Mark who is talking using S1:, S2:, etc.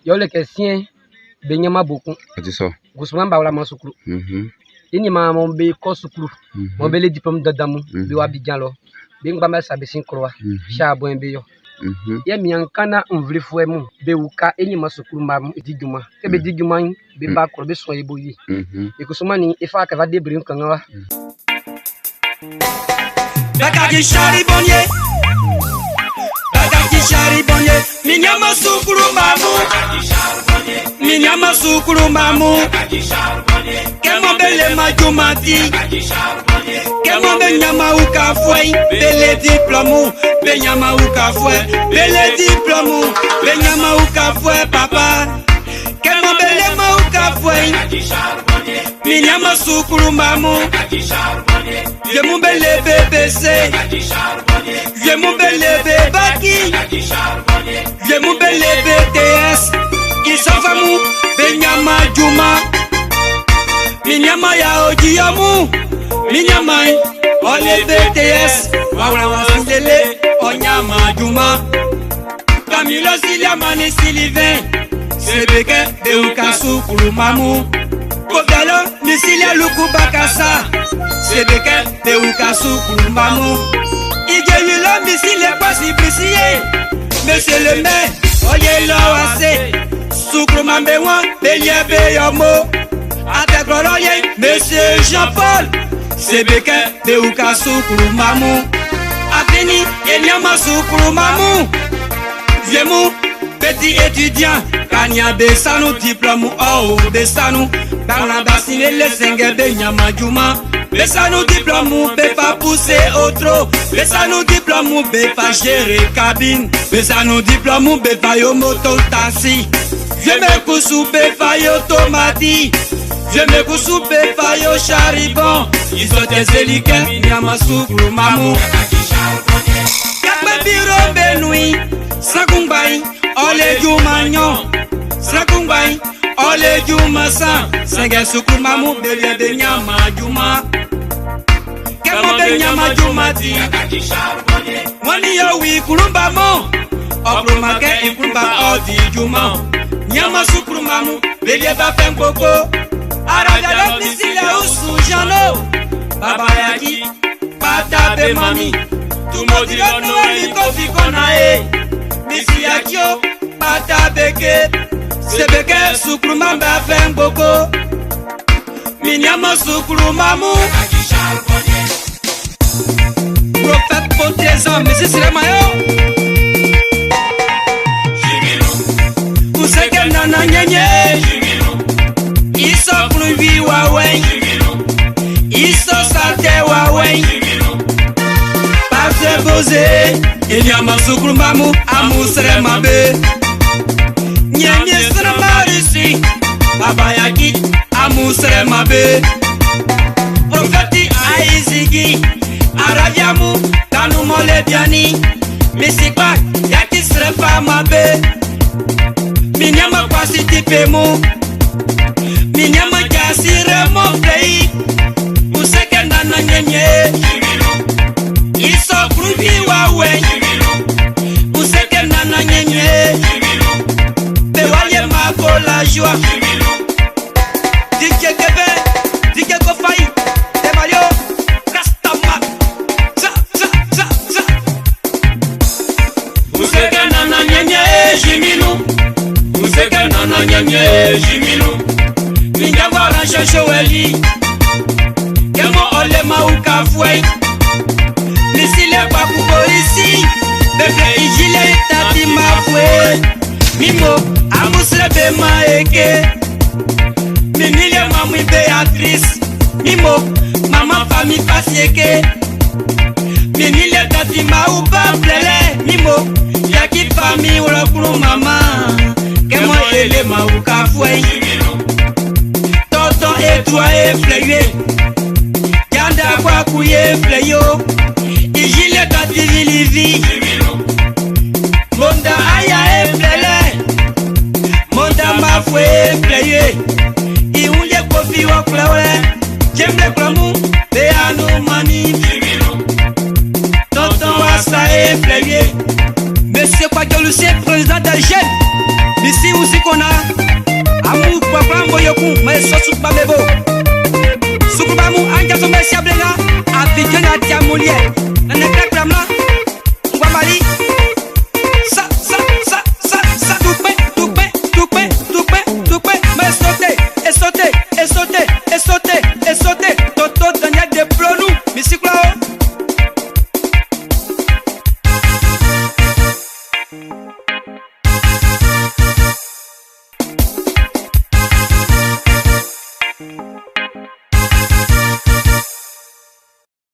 S1: Yo le question benyama beaucoup.
S2: C'est ça.
S1: Gousman ba wala masukuru. Ini ma mon be ko sukuru. Mon be le diplôme de damu be wa bijan lo. Be ngba ma sabe sin kroa. Sha bo be yo. Ye mi ankana onvri fo emu be wuka enyi masukuru ma diguma. Ke be diguma be ba ko be so yebo yi. E ko somani e fa ka va de brin kan wa.
S3: Bakaki charibonye. Bakaki charibonye. Minyama sukuru mamu. Minyama sukuru mamu. Kemo bele majumati. Kemo benyama uka fwe. Bele diplomu. Benyama uka fwe. Bele diplomu. Benyama uka fwe papa. Kemo bele ma uka fwe. Minyama sukuru mamu. Je m'embelle BBC. Je m'embelle Baki. Je m'embelle BTS. Ils sont famous. Benyama Juma. Minyama ya Ojiamu. Minyama Ole BTS. Wawla wasile Onyama Juma. Camilo Siliamani Sylvain. Sebeke Beukasu Kulumamu. Kodalo Misilia Lukubakasa. Sebeke Beukasu Kulumamu. Igeyilo Misilia Kwasi Brisiye. Monsieur le maire, oye lo ase. Sukrumambe wan, belye beyomo. Atekroloye, Monsieur Jean-Paul. Sebeke Beukasu Kulumamu. Ateni, Enyama Sukulumamu. Viemu, petit étudiant. Kanya besanu diplôme oh besanu. Dans bassine le senge benyama juma. Besanu diplôme be pas pousser au trop. Besanu diplôme be pas gérer cabine. Besanu diplôme be pas yo moto taxi. Je me cousu be pas yo tomati. Je me cousu be pas yo charibon. Ils sont des éliquins nyama sukuru mamu. Yakbe biro benui. Sakungbai ole jumanyo. Sakungbai ole juma san. Senge sukuru mamu bele benyama juma. Kemo benyama juma ti. Wani yo wi kulumba mo. Okuruma ke ikulumba odi juma. Nyama sukuru mamu bele ba fengoko. Araja lo misila usu jano. Baba yaki pata be mami. Tumodi lo no ali kofi kona e. Misi yakyo pata beke. Sebeke sukuru mamba fengoko. Minyama sukuru mamu. Prophète pour tes hommes, mais c'est le maillot. Vous savez que nana nyenye. Ils sont plus vie Huawei. Ils sont santé Huawei. Pas de bosé. Il y a ma sukuru mamu. Amu sere mabe. Nyenye sere marisi. Baba yaki. Amu sere mabe. Prophète Aizigi. Arabiamu, kanu mole biani. Misikwa, yaki srefa mabe. Minyama kwasi tipemu. Minyama jasire mo play. Useke nana nyenye. Iso kruvi wawe. Useke nana nyenye. Bewaye mako la joie. Dike kebe, dike kofai. Demayo. Nana nyenye jimilu. Minjangwa ransha showeli. Kemo ole mauka fwe. Misile kwa kupolisi. Bebe ijile tati mafwe. Mimo amusre be maeke. Minile mamui Beatrice. Mimo mama fami pasieke. Minile tati maupa plele. Mimo yaki fami wala kuru mama. Kemo ele mauka fwe. Tonton et toi effrayé. Yanda kwa kuye fleyo. Ijile tati vilivi. Monda aya eflele. Monda mafwe effrayé. Iunye kofi wakulawe. Jemle klamu. Beanu mani. Tonton asa effrayé. Monsieur Kwadio Lucien, président d'Alger. Ici aussi qu'on a moulier. Nane crack ramla. Guamali. Ça, toupé. Mais sauter. Toto Daniel de Blonou. Misikla.